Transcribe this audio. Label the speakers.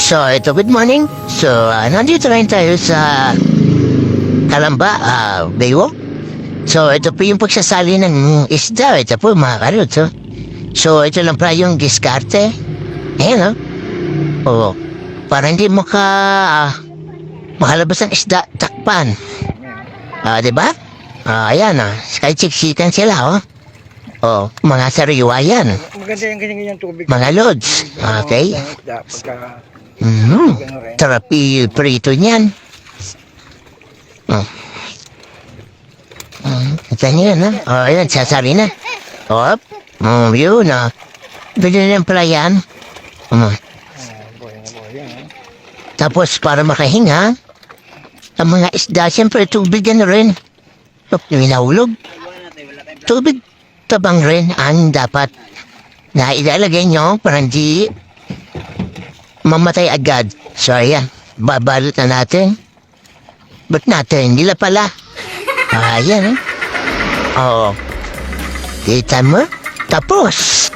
Speaker 1: So, ito, good morning. So, nandito rin tayo sa Kalamba, Baywalk. So, ito po yung pagsasali ng isda. Ito po, mga karot. So, ito lang pala yung diskarte. Ayan, Oo. Para hindi mo makalabas ng isda, takpan. Diba? Ayan, kahit siksikan sila, mga sariwa yan.
Speaker 2: Maganda yung ganyan tubig.
Speaker 1: Mga lods. Okay.
Speaker 2: Pagka,
Speaker 1: Terapi prito niyan. Ito niyan, ayan, sasari na. Yun, Bili ng pala yan. Tapos, para makahinga, ang mga isda, siyempre, tubig yan rin. Minahulog. Tubig tabang rin ang dapat na ilalagay nyo para hindi mamatay agad. So, ayan. Babalot na natin. Ba't natin? Nila pala. Ayan, Kita mo? Tapos.